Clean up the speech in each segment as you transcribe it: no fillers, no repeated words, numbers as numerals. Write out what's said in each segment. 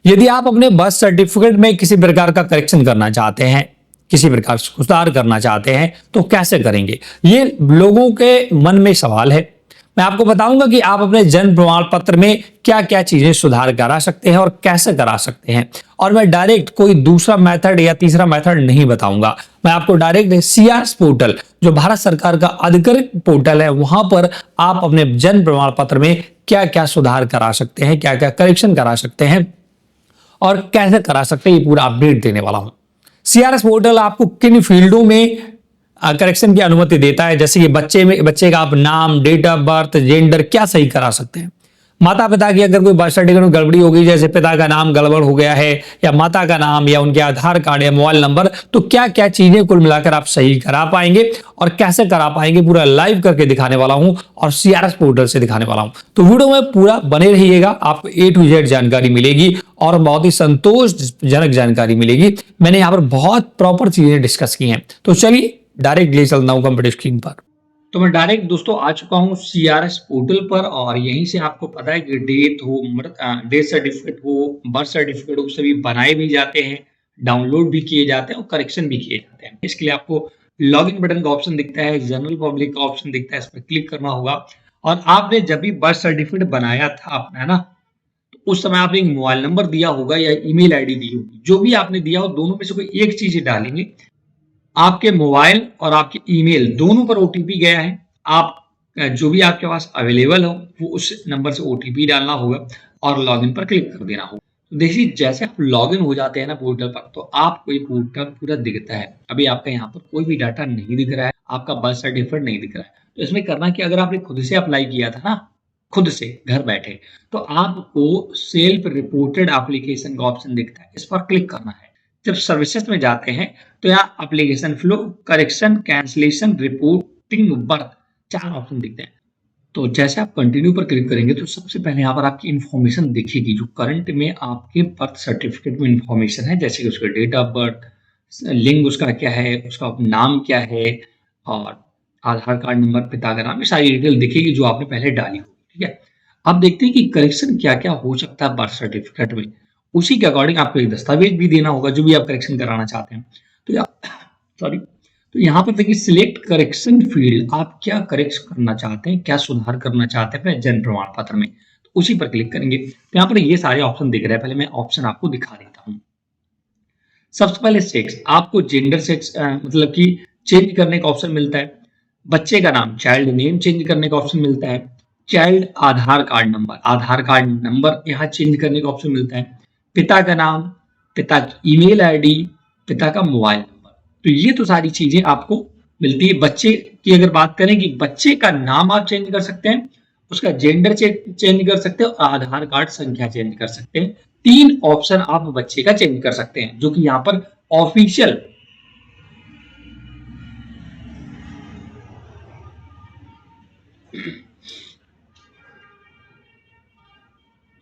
यदि आप अपने बर्थ सर्टिफिकेट में किसी प्रकार का करेक्शन करना चाहते हैं, किसी प्रकार से सुधार करना चाहते हैं, तो कैसे करेंगे? ये लोगों के मन में सवाल है। मैं आपको बताऊंगा कि आप अपने जन्म प्रमाण पत्र में क्या क्या चीजें सुधार करा सकते हैं और कैसे करा सकते हैं। और मैं डायरेक्ट कोई दूसरा मेथड या तीसरा मेथड नहीं बताऊंगा। मैं आपको डायरेक्ट सीआरएस पोर्टल, जो भारत सरकार का आधिकारिक पोर्टल है, वहां पर आप अपने जन्म प्रमाण पत्र में क्या क्या सुधार करा सकते हैं, क्या क्या करेक्शन करा सकते हैं और कैसे करा सकते हैं, ये पूरा अपडेट देने वाला हूं। सीआरएस पोर्टल आपको किन फील्डों में करेक्शन की अनुमति देता है, जैसे कि बच्चे का आप नाम, डेट ऑफ बर्थ, जेंडर क्या सही करा सकते हैं। माता पिता की अगर कोई बर्थ सर्टिफिकेट में गड़बड़ी हो गई, जैसे पिता का नाम गड़बड़ हो गया है या माता का नाम या उनके आधार कार्ड या मोबाइल नंबर, तो क्या क्या चीजें कुल मिलाकर आप सही करा पाएंगे और कैसे करा पाएंगे, पूरा लाइव करके दिखाने वाला हूं और सीआरएस पोर्टल से दिखाने वाला हूं। तो वीडियो में पूरा बने रहिएगा, आपको ए टू जेड जानकारी मिलेगी और बहुत ही संतोषजनक जानकारी मिलेगी। मैंने यहाँ पर बहुत प्रॉपर चीजें डिस्कस की हैं। तो चलिए डायरेक्ट ले चलता हूं कंप्यूटर स्क्रीन पर। तो मैं डायरेक्ट दोस्तों आ चुका हूं सीआरएस पोर्टल पर और यहीं से आपको पता है कि डेथ सर्टिफिकेट हो, बर्थ सर्टिफिकेट हो, सभी बनाए भी जाते हैं, डाउनलोड भी किए जाते हैं और करेक्शन भी किए जाते हैं। इसके लिए आपको लॉगिन बटन का ऑप्शन दिखता है, जनरल पब्लिक का ऑप्शन दिखता है, इस पर क्लिक करना होगा। और आपने जब भी बर्थ सर्टिफिकेट बनाया था अपना, है ना, तो उस समय आपने एक मोबाइल नंबर दिया होगा या ईमेल आईडी दी होगी। जो भी आपने दिया हो, दोनों में से कोई एक चीज डालेंगे। आपके मोबाइल और आपके ईमेल दोनों पर ओटीपी गया है। आप जो भी आपके पास अवेलेबल हो वो उस नंबर से ओटीपी डालना होगा और लॉगिन पर क्लिक कर देना होगा। तो देखिए, जैसे आप लॉगिन हो जाते हैं ना पोर्टल पर, तो आपको ये पोर्टल पूरा दिखता है। अभी आपका यहाँ पर कोई भी डाटा नहीं दिख रहा है, आपका बर्थ सर्टिफिकेट नहीं दिख रहा है। तो इसमें करना कि अगर आपने खुद से अप्लाई किया था ना, खुद से घर बैठे, तो आपको सेल्फ रिपोर्टेड एप्लीकेशन का ऑप्शन दिखता है, इस पर क्लिक करना है। जब सर्विसेज में जाते हैं तो यहाँ application flow, correction, cancellation, reporting, birth, 4 option दिखते हैं। तो जैसे आप कंटिन्यू पर क्लिक करेंगे तो सबसे पहले यहाँ पर आपकी इन्फॉर्मेशन दिखेगी, जो करंट में आपके बर्थ सर्टिफिकेट में इन्फॉर्मेशन है, जैसे कि उसका डेट ऑफ बर्थ, लिंग उसका क्या है, उसका नाम क्या है और आधार कार्ड नंबर, पिता का नाम, ये सारी डिटेल दिखेगी जो आपने पहले डाली होगी। ठीक है, अब देखते हैं कि करेक्शन क्या क्या हो सकता है बर्थ सर्टिफिकेट में। उसी के अकॉर्डिंग आपको एक दस्तावेज भी देना होगा जो भी आप करेक्शन कराना चाहते हैं। तो यहाँ पर देखिए, सिलेक्ट करेक्शन फील्ड, आप क्या करेक्ट करना चाहते हैं, क्या सुधार करना चाहते हैं अपने जन्म प्रमाण पत्र में, तो उसी पर क्लिक करेंगे। तो यहाँ पर ये सारे ऑप्शन दिख रहे हैं, पहले मैं ऑप्शन आपको दिखा देता हूँ। सबसे पहले सेक्स, आपको जेंडर सेक्स मतलब कि चेंज करने का ऑप्शन मिलता है। बच्चे का नाम, चाइल्ड नेम चेंज करने का ऑप्शन मिलता है। चाइल्ड आधार कार्ड नंबर यहाँ चेंज करने का ऑप्शन मिलता है। पिता का नाम, पिता की ईमेल आईडी, पिता का मोबाइल नंबर, तो ये तो सारी चीजें आपको मिलती है। बच्चे की अगर बात करें कि बच्चे का नाम आप चेंज कर सकते हैं, उसका जेंडर चेंज कर सकते हैं और आधार कार्ड संख्या चेंज कर सकते हैं। 3 ऑप्शन आप बच्चे का चेंज कर सकते हैं, जो कि यहाँ पर ऑफिशियल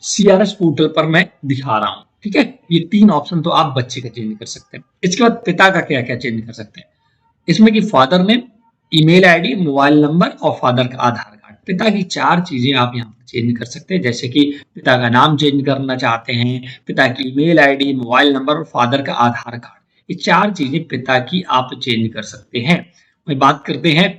सीआरएस पोर्टल पर मैं दिखा रहा हूं। ठीक है, ये 3 ऑप्शन तो आप बच्चे का चेंज कर सकते हैं। इसके बाद पिता का क्या क्या चेंज कर सकते हैं, इसमें कि father name, email ID, mobile number और फादर का आधार कार्ड। पिता की 4 चीजें आप यहाँ पर चेंज कर सकते हैं, जैसे कि पिता का नाम चेंज करना चाहते हैं, पिता की ईमेल आईडी, मोबाइल नंबर और फादर का आधार कार्ड। ये 4 चीजें पिता की आप चेंज कर सकते हैं। वही बात करते हैं,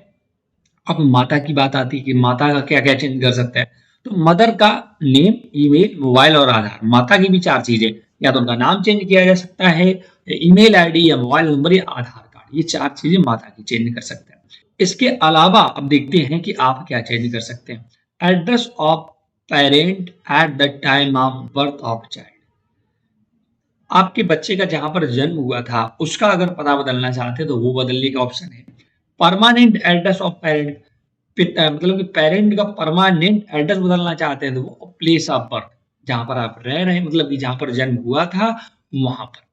अब माता की बात आती है कि माता का क्या क्या चेंज कर सकते हैं। तो मदर का नेम, ईमेल, मोबाइल और आधार। माता की भी 4 चीजें, या तो उनका नाम चेंज किया जा सकता है, ईमेल आईडी या मोबाइल नंबर या आधार कार्ड, ये 4 चीजें माता की चेंज कर सकते हैं। इसके अलावा अब देखते हैं कि आप क्या चेंज कर सकते हैं। Address of parent at the time of birth of child, आपके बच्चे का जहां पर जन्म हुआ था उसका अगर पता बदलना चाहते हैं तो वो बदलने का ऑप्शन है। परमानेंट एड्रेस ऑफ पेरेंट, मतलब कि पेरेंट का परमानेंट एड्रेस बदलना चाहते हैं तो वो प्लेस ऑफ बर्थ, जहां पर आप रह रहे हैं, मतलब कि जहां पर जन्म हुआ था वहां पर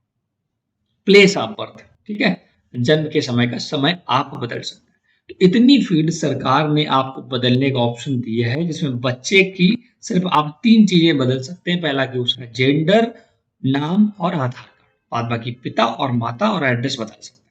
प्लेस ऑफ बर्थ। ठीक है, जन्म के समय का समय आप बदल सकते हैं। तो इतनी फील्ड सरकार ने आपको बदलने का ऑप्शन दिया है, जिसमें बच्चे की सिर्फ आप 3 चीजें बदल सकते हैं। पहला कि उसका जेंडर, नाम और आधार कार्ड, बाद बाकी पिता और माता और एड्रेस बदल सकते हैं।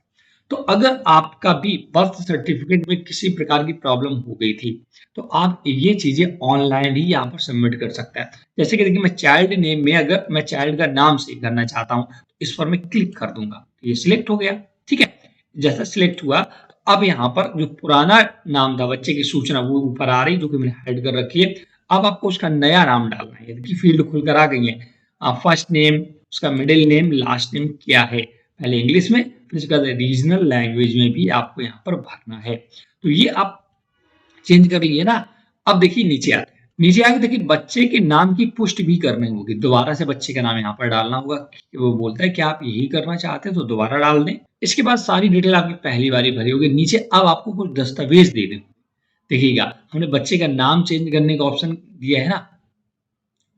तो अगर आपका भी बर्थ सर्टिफिकेट में किसी प्रकार की प्रॉब्लम हो गई थी, तो आप ये चीज़ें ऑनलाइन ही यहाँ पर सबमिट कर सकते हैं। जैसे कि देखिए मैं चाइल्ड नेम में अगर मैं चाइल्ड का नाम सही करना चाहता हूँ, तो इस पर मैं क्लिक कर दूँगा। ये सिलेक्ट हो गया, ठीक है? जैसा सिलेक्ट हुआ, तो अब यहाँ पर जो पुराना नाम था बच्चे की सूचना वो ऊपर आ रही, जो कि मैंने हाइड कर रखी है। अब आपको उसका नया नाम डालना है। देखिए फील्ड खुलकर आ गई है। फर्स्ट नेम, उसका मिडिल नेम, लास्ट नेम क्या है? पहले इंग्लिश में, फिर उसके बाद रीजनल लैंग्वेज में भी आपको यहाँ पर भरना है। तो ये आप चेंज कर लिए ना। अब देखिए नीचे आते हैं। नीचे आके देखिए बच्चे के नाम की पुष्टि भी करनी होगी। दोबारा से बच्चे का नाम यहाँ पर डालना होगा। वो बोलता है कि आप यही करना चाहते हैं तो दोबारा डाल दें। इसके बाद सारी डिटेल आपकी पहली बारी भरी होगी। नीचे अब आपको कुछ दस्तावेज देने होंगे। देखिएगा हमने बच्चे का नाम चेंज करने का ऑप्शन दिया है ना,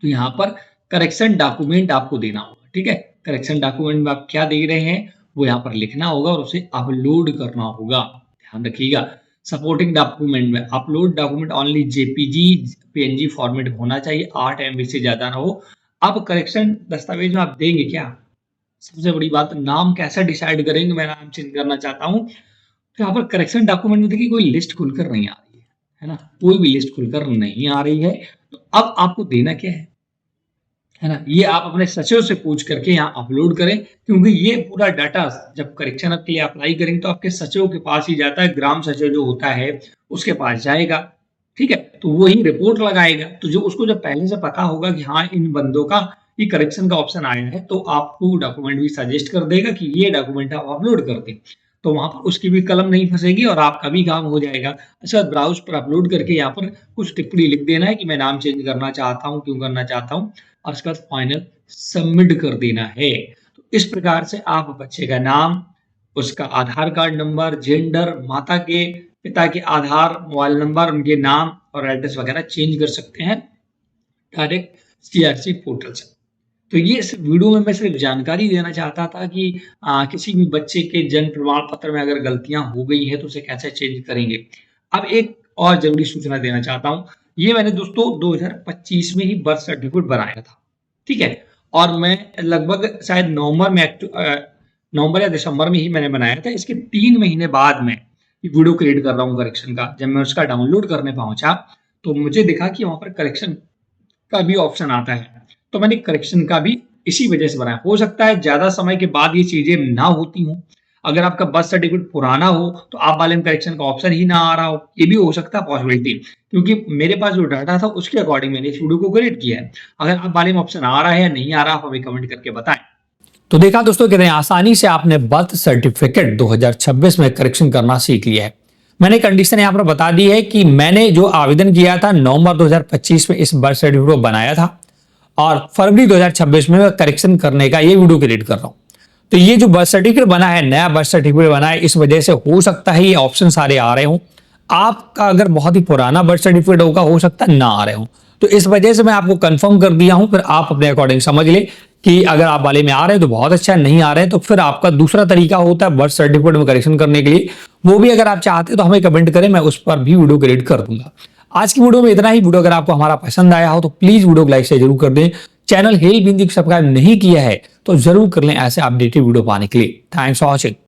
तो यहाँ पर करेक्शन डॉक्यूमेंट आपको देना होगा। ठीक है, करेक्शन डॉक्यूमेंट में आप क्या दे रहे हैं वो यहाँ पर लिखना होगा और उसे अपलोड करना होगा। ध्यान रखिएगा, सपोर्टिंग डॉक्यूमेंट में upload document only JPG PNG format होना चाहिए, 8 MB से ज्यादा ना हो। अब करेक्शन दस्तावेज में आप देंगे क्या? सबसे बड़ी बात, नाम कैसे डिसाइड करेंगे? मैं नाम चेंज करना चाहता हूँ, तो यहाँ पर करेक्शन डॉक्यूमेंट में देखिए कोई लिस्ट खुलकर नहीं आ रही है ना, कोई भी लिस्ट खुलकर नहीं आ रही है। तो अब आपको देना क्या है ना, ये आप अपने सचिव से पूछ करके यहाँ अपलोड करें, क्योंकि ये पूरा डाटा जब करेक्शन के लिए अप्लाई करेंगे तो आपके सचिव के पास ही जाता है। ग्राम सचिव जो होता है उसके पास जाएगा, ठीक है, तो वही रिपोर्ट लगाएगा। तो जो उसको जब पहले से पता होगा कि हाँ इन बंदों का ये करेक्शन का ऑप्शन आया है, तो आपको डॉक्यूमेंट भी सजेस्ट कर देगा कि ये डॉक्यूमेंट आप अपलोड कर दें। तो वहां पर उसकी भी कलम नहीं फंसेगी और आपका भी काम हो जाएगा। अच्छा, ब्राउज पर अपलोड करके यहाँ पर कुछ टिप्पणी लिख देना है कि मैं नाम चेंज करना चाहता हूँ, क्यों करना चाहता हूँ, और उसके बाद फाइनल सबमिट कर देना है। तो इस प्रकार से आप बच्चे का नाम, उसका आधार कार्ड नंबर, जेंडर, माता के पिता के आधार, मोबाइल नंबर, उनके नाम और एड्रेस वगैरह चेंज कर सकते हैं डायरेक्ट सीआरसी पोर्टल से। तो ये इस वीडियो में मैं सिर्फ जानकारी देना चाहता था कि किसी भी बच्चे के जन्म प्रमाण पत्र में अगर गलतियां हो गई है तो उसे कैसे चेंज करेंगे। अब एक और जरूरी सूचना देना चाहता हूँ। ये मैंने दोस्तों 2025 में ही बर्थ सर्टिफिकेट बनाया था, ठीक है, और मैं लगभग शायद नवंबर या दिसंबर में ही मैंने बनाया था। इसके 3 महीने बाद में वीडियो क्रिएट कर रहा हूँ करेक्शन का। जब मैं उसका डाउनलोड करने पहुंचा तो मुझे दिखा कि वहां पर करेक्शन का भी ऑप्शन आता है, तो मैंने करेक्शन का भी इसी वजह से बनाया। हो सकता है ज्यादा समय के बाद ये चीजें ना होती हों। अगर आपका बर्थ सर्टिफिकेट पुराना हो तो आप वाले में करेक्शन का ऑप्शन ही ना आ रहा हो, ये भी हो सकता है पॉसिबिलिटी, क्योंकि मेरे पास जो डाटा था उसके अकॉर्डिंग मैंने इस वीडियो को क्रिएट किया है। अगर आप वाले में ऑप्शन आ रहा है या नहीं आ रहा, आप हमें कमेंट करके बताएं। तो देखा दोस्तों कितने आसानी से आपने बर्थ सर्टिफिकेट 2026 में करेक्शन करना सीख लिया है। मैंने कंडीशन यहाँ पर बता दी है कि मैंने जो आवेदन किया था नवंबर 2025 में इस बर्थ सर्टिफिकेट को बनाया था और फरवरी 2026 में मैं करेक्शन करने का ये वीडियो क्रिएट कर रहा हूँ। तो ये जो बर्थ सर्टिफिकेट बना है, नया बर्थ सर्टिफिकेट बना है, इस वजह से हो सकता है ये ऑप्शन सारे आ रहे हों। आपका अगर बहुत ही पुराना बर्थ सर्टिफिकेट होगा, हो सकता है ना आ रहे हों। तो इस वजह से मैं आपको कंफर्म कर दिया हूं, फिर आप अपने अकॉर्डिंग समझ ले कि अगर आप वाले में आ रहे हैं तो बहुत अच्छा है, नहीं आ रहे हैं तो फिर आपका दूसरा तरीका होता है बर्थ सर्टिफिकेट में करेक्शन करने के लिए। वो भी अगर आप चाहते हैं तो हमें कमेंट करें, मैं उस पर भी वीडियो क्रिएट कर दूंगा। आज की वीडियो में इतना ही। वीडियो अगर आपको हमारा पसंद आया हो तो प्लीज वीडियो को लाइक से जरूर कर दें। चैनल हेल बिंदी को सब्सक्राइब नहीं किया है तो जरूर कर लें ऐसे अपडेटेड वीडियो पाने के लिए। Thanks for watching.